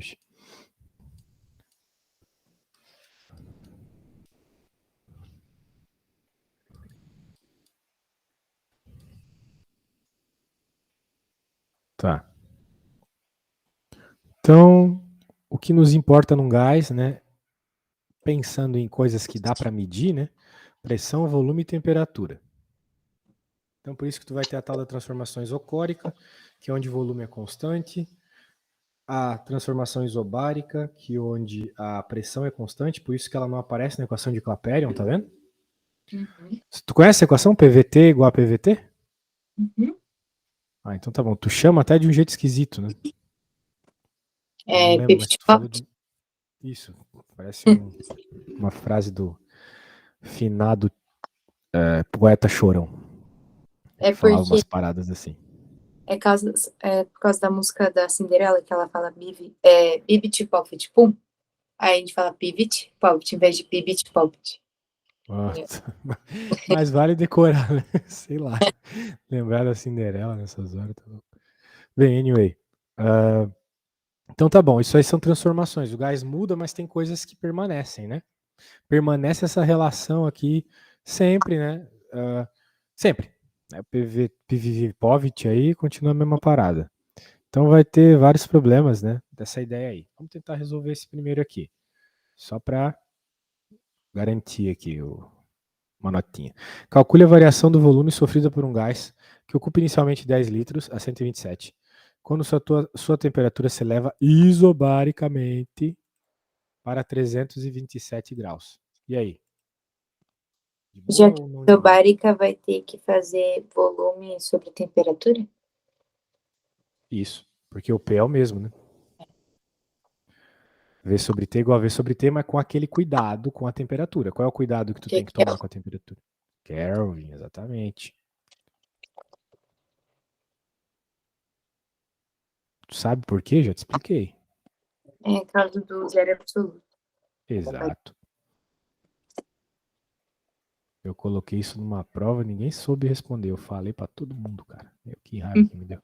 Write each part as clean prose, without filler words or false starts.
hoje. Tá. Então, o que nos importa num gás, né? Pensando em coisas que dá para medir, né? Pressão, volume e temperatura. Então, por isso que tu vai ter a tal da transformação isocórica, que é onde o volume é constante, a transformação isobárica, que é onde a pressão é constante, por isso que ela não aparece na equação de Clapeyron, tá vendo? Uhum. Tu conhece a equação PVT igual a PVT? Uhum. Ah, então tá bom. Tu chama até de um jeito esquisito, né? Eu não lembro, mas Pivot tu falou point. de... Isso, parece uma frase do finado poeta Chorão. É Falava umas porque paradas assim. é por causa da música da Cinderela que ela fala Bibbit Poppit Pum. Aí a gente fala Pivot Poppit em vez de Bibbit Poppit. Nossa. Mas vale decorar, né? Sei lá. Lembrar da Cinderela nessas horas. Tá louco. Bem, anyway. Então tá bom, isso aí são transformações. O gás muda, mas tem coisas que permanecem, né? Permanece essa relação aqui sempre, né? Sempre. O PVPOVIT aí continua a mesma parada. Então vai ter vários problemas, né? Dessa ideia aí. Vamos tentar resolver esse primeiro aqui. Só para garantir aqui uma notinha. Calcule a variação do volume sofrida por um gás que ocupa inicialmente 10 litros a 127, quando sua temperatura se eleva isobaricamente para 327 graus. E aí? De Já boa que ou não a de boa? isobárica vai ter que fazer volume sobre temperatura? Isso, porque o P é o mesmo, né? V sobre T igual a V sobre T, mas com aquele cuidado com a temperatura. Qual é o cuidado que tu tem que tomar com a temperatura? Kelvin, exatamente. Tu sabe por quê? Já te expliquei. É causa do zero absoluto. Exato. Eu coloquei isso numa prova, ninguém soube responder. Eu falei pra todo mundo, cara. Meu, que raiva que me deu.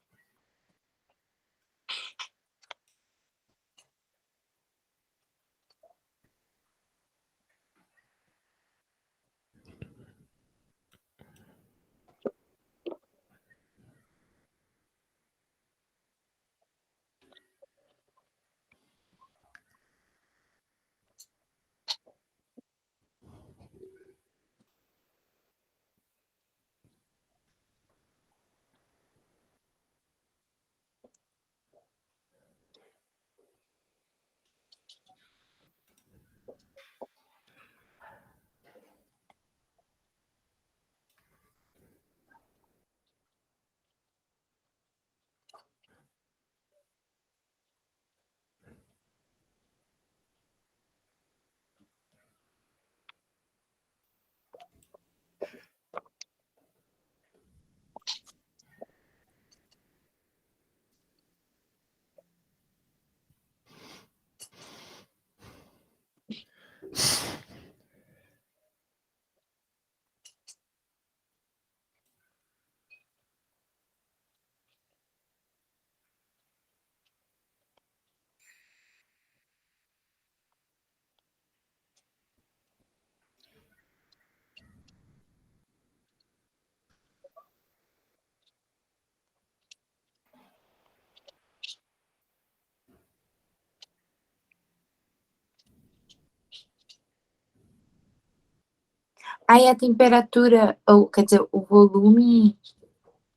Aí a temperatura, ou quer dizer, o volume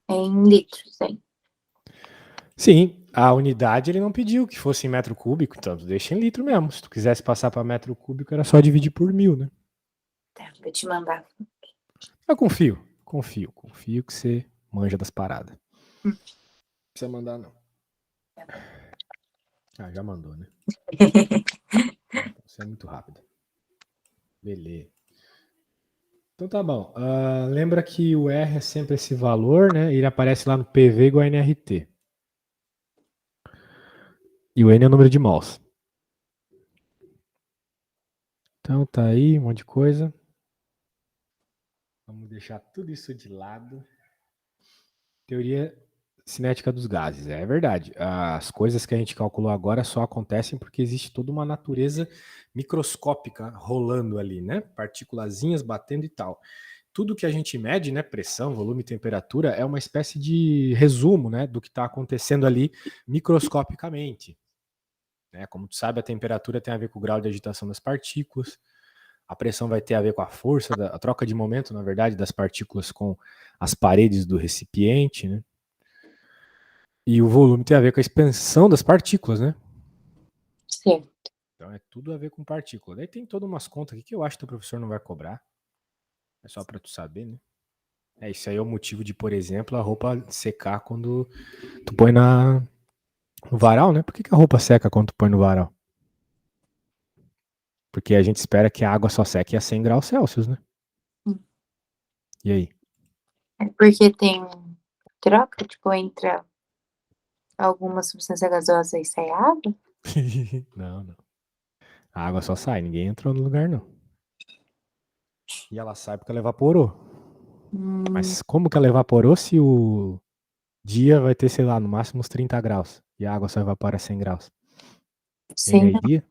é em litros, hein? Sim, a unidade ele não pediu que fosse em metro cúbico, então tu deixa em litro mesmo. Se tu quisesse passar para metro cúbico, era só dividir por 1000, né? Tá, vou te mandar. Eu confio que você manja das paradas. Não precisa mandar, não. Ah, já mandou, né? Você é muito rápido. Beleza. Então tá bom. Lembra que o R é sempre esse valor, né? Ele aparece lá no PV igual a NRT. E o N é o número de mols. Então tá aí, um monte de coisa. Vamos deixar tudo isso de lado. Teoria cinética dos gases, é verdade. As coisas que a gente calculou agora só acontecem porque existe toda uma natureza microscópica rolando ali, né? Partículazinhas batendo e tal. Tudo que a gente mede, né? Pressão, volume, temperatura, é uma espécie de resumo, né? Do que está acontecendo ali microscopicamente. Né? Como tu sabe, a temperatura tem a ver com o grau de agitação das partículas. A pressão vai ter a ver com a força, a troca de momento, na verdade, das partículas com as paredes do recipiente, né? E o volume tem a ver com a expansão das partículas, né? Certo. Então é tudo a ver com partícula. Daí tem todas umas contas aqui que eu acho que o professor não vai cobrar. É só para tu saber, né? Isso aí é o motivo de, por exemplo, a roupa secar quando tu põe no varal, né? Por que a roupa seca quando tu põe no varal? Porque a gente espera que a água só seque a 100 graus Celsius, né? E aí? É porque tem troca, tipo, entra alguma substância gasosa e sai água? Não. A água só sai, ninguém entrou no lugar, não. E ela sai porque ela evaporou. Mas como que ela evaporou se o dia vai ter, sei lá, no máximo uns 30 graus e a água só evapora a 100 graus? Sim, Energia?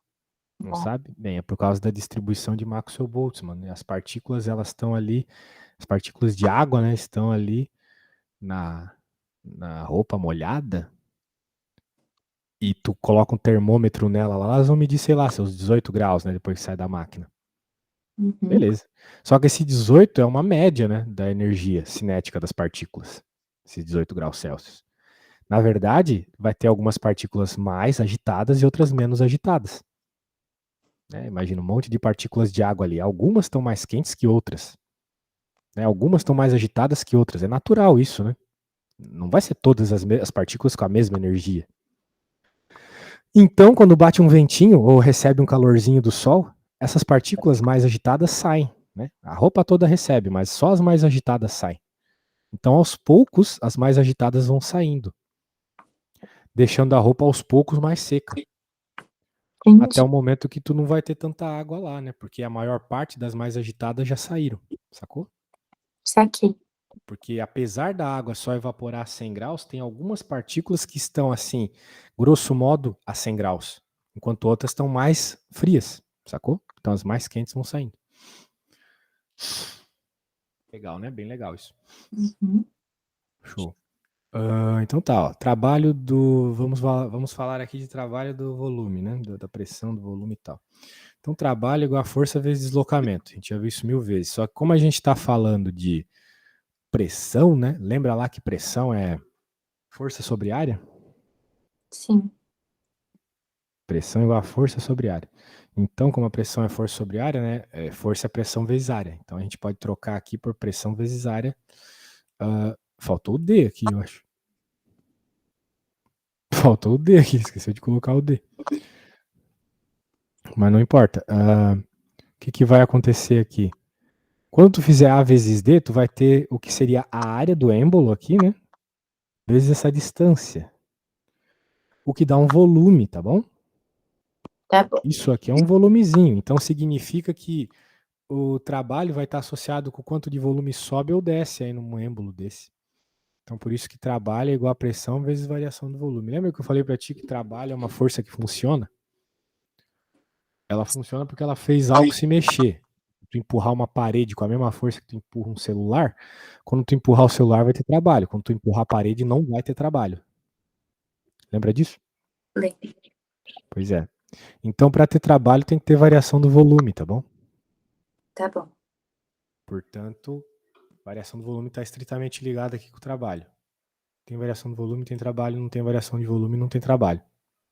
Não não. sabe? Bem, é por causa da distribuição de Maxwell-Boltzmann. Né? As partículas, elas estão ali, as partículas de água, né, estão ali na roupa molhada e tu coloca um termômetro nela lá, elas vão medir, sei lá, seus 18 graus, né, depois que sai da máquina. Uhum. Beleza. Só que esse 18 é uma média, né, da energia cinética das partículas, esses 18 graus Celsius. Na verdade, vai ter algumas partículas mais agitadas e outras menos agitadas. Né? Imagina um monte de partículas de água ali. Algumas estão mais quentes que outras. Né? Algumas estão mais agitadas que outras. É natural isso, né? Não vai ser todas as partículas com a mesma energia. Então, quando bate um ventinho ou recebe um calorzinho do sol, essas partículas mais agitadas saem. Né? A roupa toda recebe, mas só as mais agitadas saem. Então, aos poucos, as mais agitadas vão saindo, deixando a roupa aos poucos mais seca. Até Entendi. o momento que tu não vai ter tanta água lá, né? Porque a maior parte das mais agitadas já saíram, sacou? Saquei. Porque apesar da água só evaporar a 100 graus, tem algumas partículas que estão assim, grosso modo, a 100 graus, enquanto outras estão mais frias, sacou? Então as mais quentes vão saindo. Legal, né? Bem legal isso. Uhum. Show. Então tá, ó, trabalho do. Vamos falar aqui de trabalho do volume, né? Da pressão, do volume e tal. Então, trabalho igual a força vezes deslocamento. A gente já viu isso 1000 vezes. Só que como a gente está falando de pressão, né? Lembra lá que pressão é força sobre área? Sim. Pressão igual a força sobre área. Então, como a pressão é força sobre área, né? Força é pressão vezes área. Então, a gente pode trocar aqui por pressão vezes área. Faltou o D aqui, eu acho. Faltou o D aqui, esqueceu de colocar o D. Mas não importa. O que vai acontecer aqui? Quando tu fizer A vezes D, tu vai ter o que seria a área do êmbolo aqui, né? Vezes essa distância. O que dá um volume, tá bom? Tá bom. Isso aqui é um volumezinho. Então significa que o trabalho vai estar associado com o quanto de volume sobe ou desce aí num êmbolo desse. Então por isso que trabalho é igual a pressão vezes variação do volume. Lembra que eu falei para ti que trabalho é uma força que funciona? Ela funciona porque ela fez algo se mexer. Tu empurrar uma parede com a mesma força que tu empurra um celular, quando tu empurrar o celular vai ter trabalho. Quando tu empurrar a parede não vai ter trabalho. Lembra disso? Lembro. Pois é. Então para ter trabalho tem que ter variação do volume, tá bom? Tá bom. Portanto, variação do volume está estritamente ligada aqui com o trabalho. Tem variação do volume, tem trabalho, não tem variação de volume, não tem trabalho.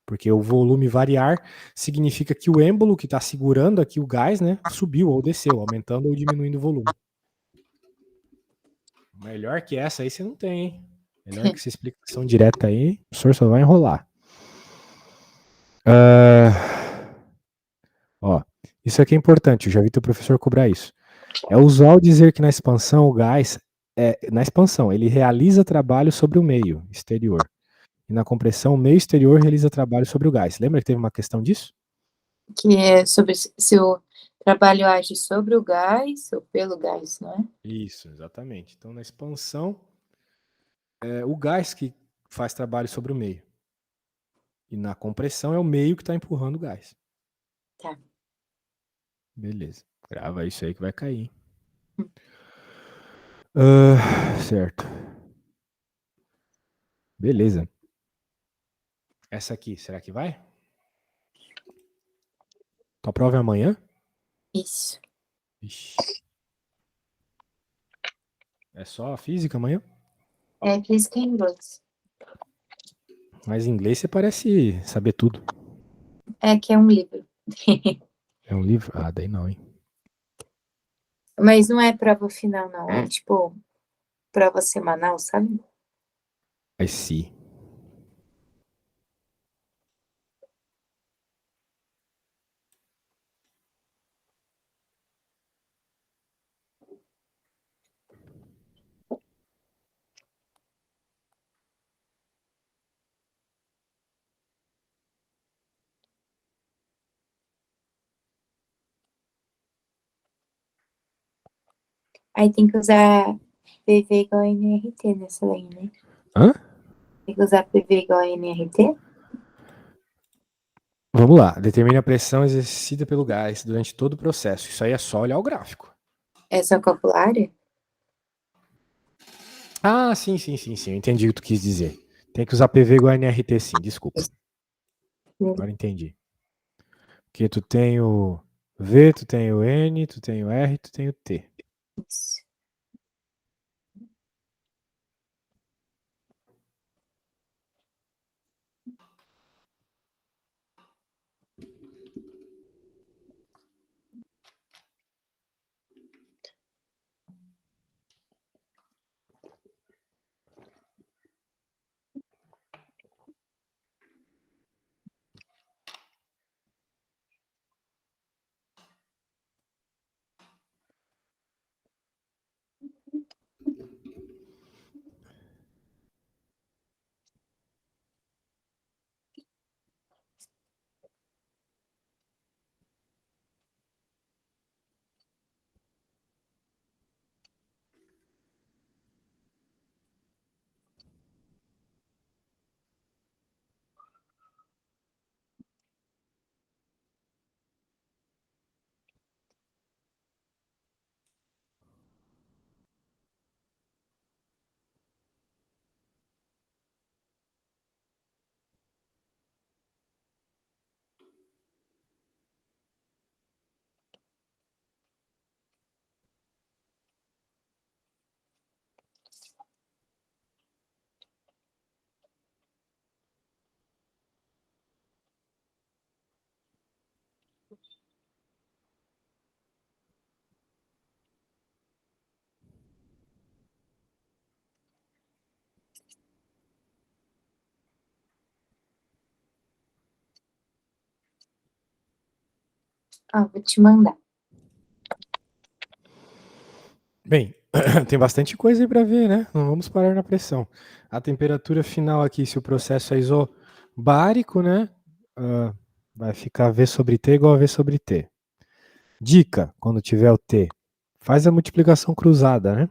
Porque o volume variar significa que o êmbolo que está segurando aqui o gás, né, subiu ou desceu, aumentando ou diminuindo o volume. Melhor que essa aí você não tem, hein? Melhor que essa explicação direta aí, o professor só vai enrolar. Ó, isso aqui é importante, eu já vi teu professor cobrar isso. É usual dizer que na expansão o gás, na expansão, ele realiza trabalho sobre o meio exterior. E na compressão, o meio exterior realiza trabalho sobre o gás. Lembra que teve uma questão disso? Que é sobre se o trabalho age sobre o gás ou pelo gás, não é? Isso, exatamente. Então, na expansão, o gás que faz trabalho sobre o meio. E na compressão é o meio que está empurrando o gás. Tá. Beleza. Grava isso aí que vai cair. Hum. Certo. Beleza. Essa aqui, será que vai? Tua prova é amanhã? Isso. Ixi. É só a física amanhã? É física e inglês. Mas em inglês você parece saber tudo. É que é um livro. É um livro? Ah, daí não, hein? Mas não é prova final, não. É tipo prova semanal, sabe? I see. Aí tem que usar PV igual a NRT nessa daí, né? Hã? Tem que usar PV igual a NRT? Vamos lá. Determine a pressão exercida pelo gás durante todo o processo. Isso aí é só olhar o gráfico. É só calcular a área? Ah, sim. Eu entendi o que tu quis dizer. Tem que usar PV igual a NRT, sim. Desculpa. Agora entendi. Porque tu tem o V, tu tem o N, tu tem o R, tu tem o T. Isso. Ó, vou te mandar. Bem, tem bastante coisa aí para ver, né? Não vamos parar na pressão. A temperatura final aqui, se o processo é isobárico, né? Vai ficar V sobre T igual a V sobre T. Dica, quando tiver o T, faz a multiplicação cruzada, né?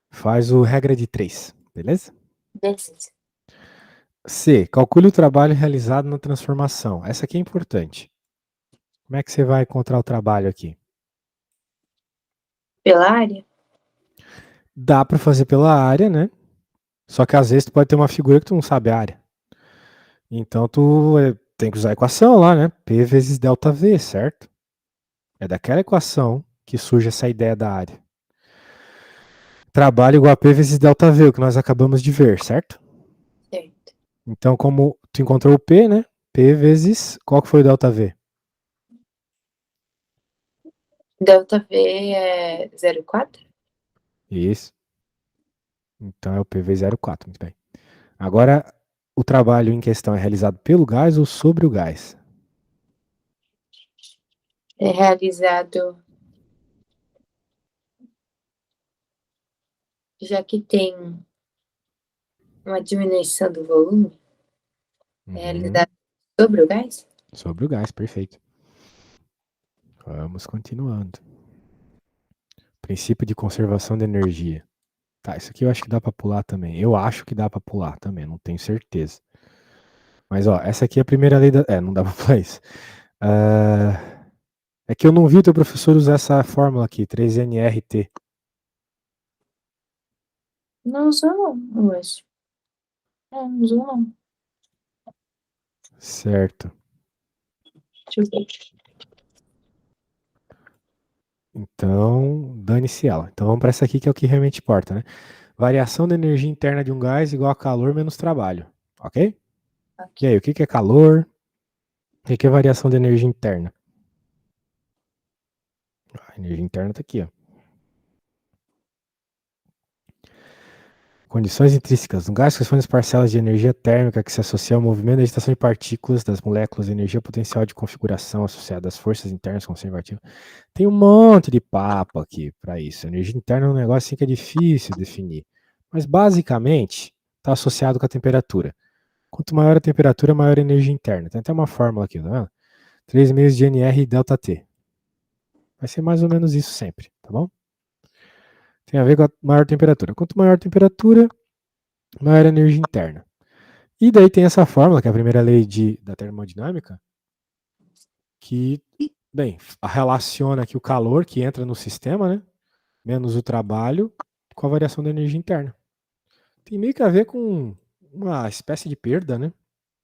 Faz o regra de 3, beleza? Beleza. C, calcule o trabalho realizado na transformação. Essa aqui é importante. Como é que você vai encontrar o trabalho aqui? Pela área? Dá para fazer pela área, né? Só que às vezes tu pode ter uma figura que tu não sabe a área. Então tu tem que usar a equação lá, né? P vezes delta V, certo? É daquela equação que surge essa ideia da área. Trabalho igual a P vezes delta V, o que nós acabamos de ver, certo? Certo. Então, como tu encontrou o P, né? P vezes, qual que foi o delta V? Delta V é 0,4? Isso. Então é o PV 04, muito bem. Agora, o trabalho em questão é realizado pelo gás ou sobre o gás? É realizado, já que tem uma diminuição do volume, é Uhum. realizado sobre o gás? Sobre o gás, perfeito. Vamos continuando. Princípio de conservação de energia. Tá, isso aqui eu acho que dá pra pular também. Eu acho que dá pra pular também, não tenho certeza. Mas, ó, essa aqui é a primeira lei da... não dá pra pular isso. É que eu não vi o teu professor usar essa fórmula aqui, 3NRT. Não usou, não, eu acho. Não usou, não. Certo. Deixa eu ver. Então, dane-se ela. Então vamos para essa aqui que é o que realmente importa, né? Variação da energia interna de um gás igual a calor menos trabalho. Ok? E aí, o que é calor? O que é variação da energia interna? A energia interna está aqui, ó. Condições intrínsecas. Um gás corresponde às parcelas de energia térmica que se associa ao movimento da agitação de partículas das moléculas, energia potencial de configuração associada às forças internas conservativas. Tem um monte de papo aqui para isso. Energia interna é um negócio assim que é difícil definir. Mas basicamente está associado com a temperatura. Quanto maior a temperatura, maior a energia interna. Tem até uma fórmula aqui, tá vendo? 3 meios de NR delta T. Vai ser mais ou menos isso sempre, tá bom? Tem a ver com a maior temperatura. Quanto maior a temperatura, maior a energia interna. E daí tem essa fórmula, que é a primeira lei da termodinâmica, que, bem, relaciona aqui o calor que entra no sistema, né? Menos o trabalho, com a variação da energia interna. Tem meio que a ver com uma espécie de perda, né?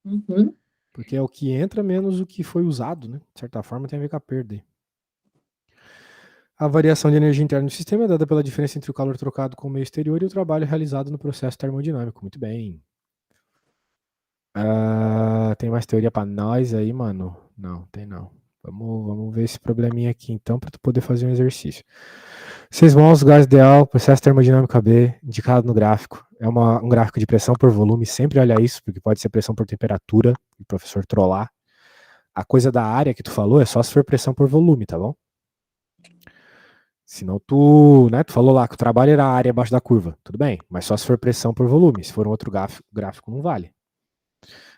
Uhum. Porque é o que entra menos o que foi usado, né? De certa forma tem a ver com a perda. A variação de energia interna do sistema é dada pela diferença entre o calor trocado com o meio exterior e o trabalho realizado no processo termodinâmico. Muito bem. Tem mais teoria pra nós aí, mano? Não, tem não. Vamos ver esse probleminha aqui então para tu poder fazer um exercício. 6 mols, gás ideal, processo termodinâmico AB, indicado no gráfico. É um gráfico de pressão por volume, sempre olha isso, porque pode ser pressão por temperatura, o professor trollar. A coisa da área que tu falou é só se for pressão por volume, tá bom? Senão tu falou lá que o trabalho era a área abaixo da curva, tudo bem, mas só se for pressão por volume, se for um outro gráfico não vale.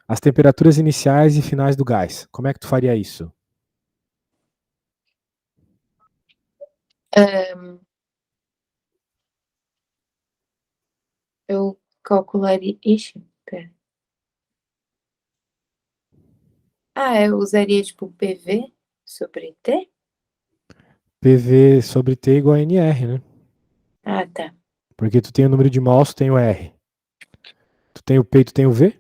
As temperaturas iniciais e finais do gás, como é que tu faria isso? Eu calcularia. Ixi, pera. Eu usaria tipo PV sobre T? PV sobre T igual a NR, né? Ah, tá. Porque tu tem o número de mols, tu tem o R. Tu tem o P e tu tem o V,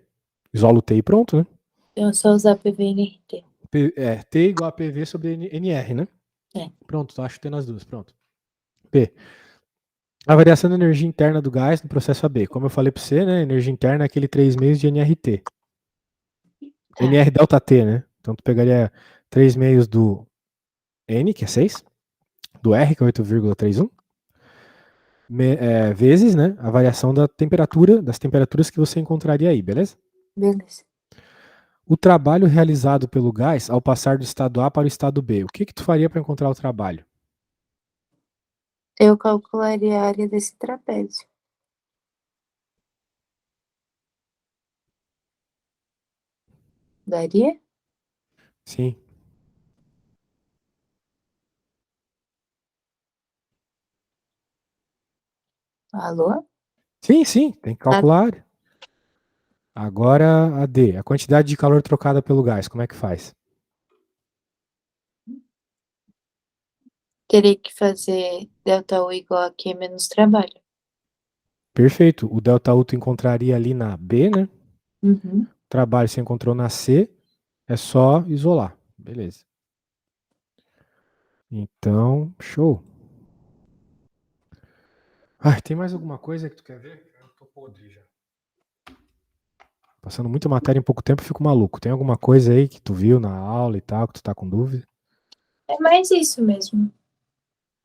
isola o T e pronto, né? Eu só usar PV e NRT. T igual a PV sobre NR, né? É. Pronto, tu acha que tem nas duas, pronto. P. A variação da energia interna do gás no processo AB. Como eu falei para você, né? Energia interna é aquele 3 meios de NRT. Tá. NR delta T, né? Então tu pegaria 3 meios do N, que é 6, do R, que é 8,31, vezes, né, a variação da temperatura, das temperaturas que você encontraria aí, beleza? Beleza. O trabalho realizado pelo gás ao passar do estado A para o estado B. O que tu faria para encontrar o trabalho? Eu calcularia a área desse trapézio. Daria? Sim. Alô? Sim, tem que calcular a área. Agora a D, a quantidade de calor trocada pelo gás, como é que faz? Teria que fazer ΔU igual a Q menos trabalho. Perfeito. O ΔU tu encontraria ali na B, né? Uhum. Trabalho você encontrou na C, é só isolar. Beleza. Então, show. Tem mais alguma coisa que tu quer ver? Eu tô podre já. Passando muita matéria em pouco tempo, eu fico maluco. Tem alguma coisa aí que tu viu na aula e tal, que tu tá com dúvida? É mais isso mesmo.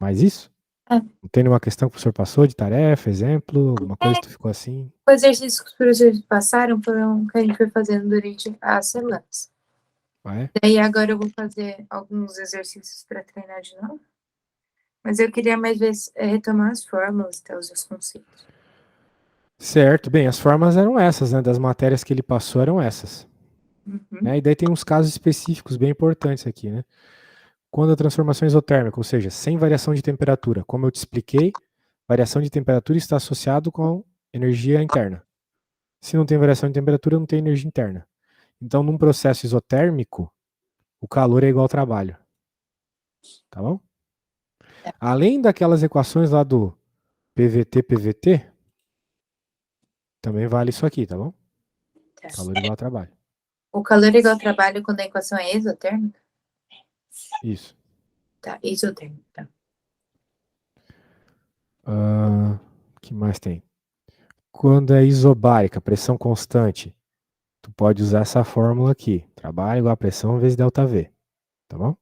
Mais isso? É. Não tem nenhuma questão que o professor passou de tarefa, exemplo, alguma coisa que tu ficou assim? Os exercícios que os professores passaram foram que a gente foi fazendo durante as semanas. É? Daí agora eu vou fazer alguns exercícios para treinar de novo. Mas eu queria mais vezes retomar as fórmulas e tal, os conceitos. Certo, bem, as formas eram essas, né? Das matérias que ele passou eram essas. Uhum. Né? E daí tem uns casos específicos bem importantes aqui, né? Quando a transformação isotérmica, ou seja, sem variação de temperatura, como eu te expliquei, variação de temperatura está associado com energia interna. Se não tem variação de temperatura, não tem energia interna. Então, num processo isotérmico, o calor é igual ao trabalho. Tá bom? Além daquelas equações lá do PVT, também vale isso aqui, tá bom? Tá. Calor igual ao trabalho. O calor é igual ao trabalho quando a equação é exotérmica? Isso. Tá, isotérmica. O que mais tem? Quando é isobárica, pressão constante, tu pode usar essa fórmula aqui. Trabalho igual a pressão vezes ΔV. Tá bom?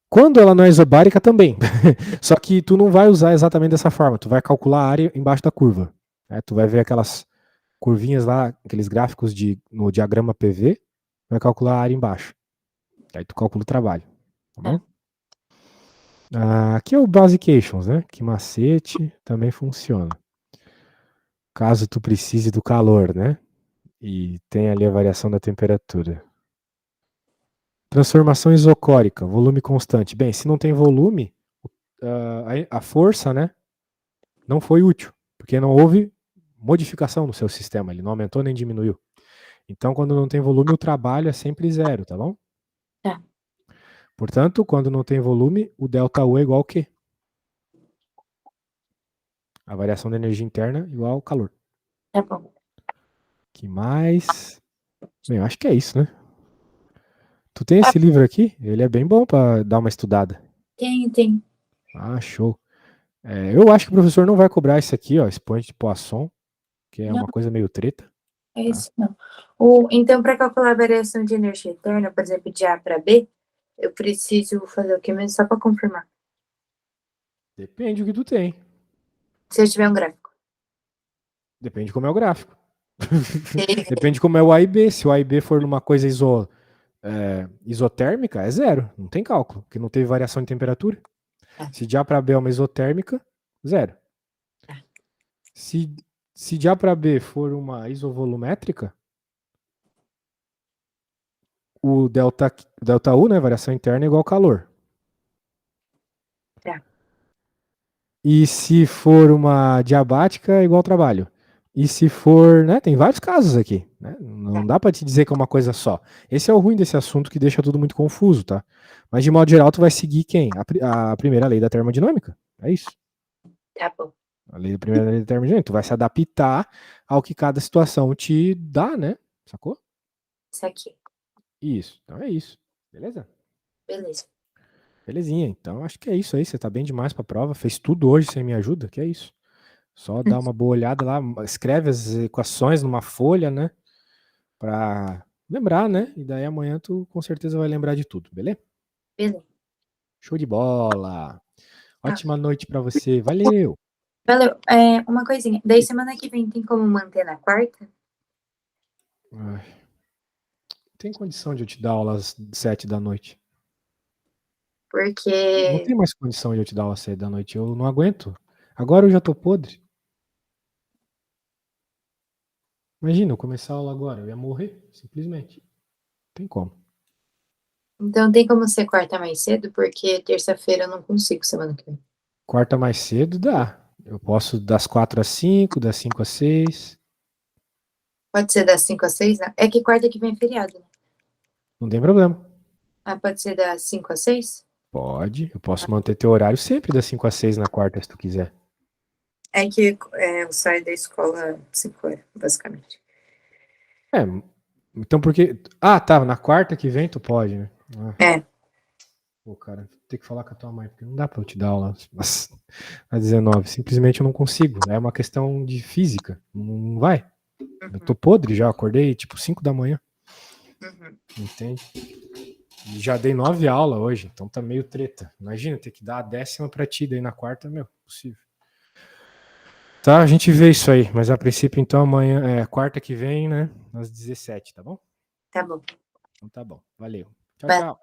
Quando ela não é isobárica, também. Só que tu não vai usar exatamente dessa forma. Tu vai calcular a área embaixo da curva. Né? Tu vai ver aquelas curvinhas lá, aqueles gráficos no diagrama PV, vai calcular a área embaixo. Aí tu calcula o trabalho. Tá bom? Aqui é o Basications, né? Que macete também funciona. Caso tu precise do calor, né? E tem ali a variação da temperatura. Transformação isocórica, volume constante. Bem, se não tem volume, a força, né, não foi útil, porque não houve modificação no seu sistema, ele não aumentou nem diminuiu. Então, quando não tem volume, o trabalho é sempre zero, tá bom? Tá. Portanto, quando não tem volume, o ΔU é igual ao quê? A variação da energia interna igual ao calor. Tá bom. Que mais? Bem, eu acho que é isso, né? Tu tem esse livro aqui? Ele é bem bom para dar uma estudada. Tem. Ah, show. Eu acho que o professor não vai cobrar isso aqui, ó, expoente de Poisson, que é Não, uma coisa meio treta. é isso não. Então, para calcular a variação de energia interna, por exemplo, de A para B, eu preciso fazer o quê mesmo? Só para confirmar. Depende do que tu tem. Se eu tiver um gráfico. Depende de como é o gráfico. Depende de como é o A e B. Se o A e B for numa coisa isotérmica, é zero. Não tem cálculo, porque não teve variação de temperatura. Se de A para B é uma isotérmica, zero. Se de A para B for uma isovolumétrica, o ΔU, né, variação interna, é igual ao calor. Tá. E se for uma diabática, é igual ao trabalho. E se for, né, tem vários casos aqui, né? Não dá para te dizer que é uma coisa só. Esse é o ruim desse assunto que deixa tudo muito confuso, tá? Mas de modo geral, tu vai seguir quem? A primeira lei da termodinâmica. É isso. Tá bom. A primeira lei da termodinâmica. Tu vai se adaptar ao que cada situação te dá, né? Sacou? Isso aqui. Isso. Então é isso. Beleza? Beleza. Belezinha. Então acho que é isso aí. Você tá bem demais pra prova. Fez tudo hoje sem minha ajuda. Que é isso. Só dá uma boa olhada lá, escreve as equações numa folha, né? Pra lembrar, né? E daí amanhã tu com certeza vai lembrar de tudo, beleza? Beleza. Show de bola! Ótima noite pra você. Valeu! Valeu. Uma coisinha. Daí semana que vem tem como manter na quarta? Ai, tem condição de eu te dar aula às 7 da noite? Não Porque. tem mais condição de eu te dar aula às 7 da noite. Eu não aguento. Agora eu já tô podre. Imagina, eu começar a aula agora. Eu ia morrer, simplesmente. Não tem como. Então tem como ser quarta mais cedo? Porque terça-feira eu não consigo semana que vem. Quarta mais cedo dá. Eu posso das 4 às 5, das 5 às 6. Pode ser das 5 às 6, né? É que quarta que vem é feriado, né? Não tem problema. Ah, pode ser das 5 às 6? Pode. Eu posso manter teu horário sempre das 5 às 6 na quarta, se tu quiser. É que eu saio da escola 5 horas, basicamente. Então por que... Ah, tá. Na quarta que vem tu pode, né? É. Pô, cara, vou ter que falar com a tua mãe, porque não dá pra eu te dar aula às 19. Simplesmente eu não consigo. É uma questão de física. Não vai. Eu tô podre já. Acordei tipo 5 da manhã. Entende? E já dei 9 aulas hoje, então tá meio treta. Imagina, ter que dar a 10ª pra ti daí na quarta, meu, possível. Tá, a gente vê isso aí, mas a princípio então amanhã, quarta que vem, né, às 17, tá bom? Tá bom. Então tá bom, valeu. Tchau, tchau.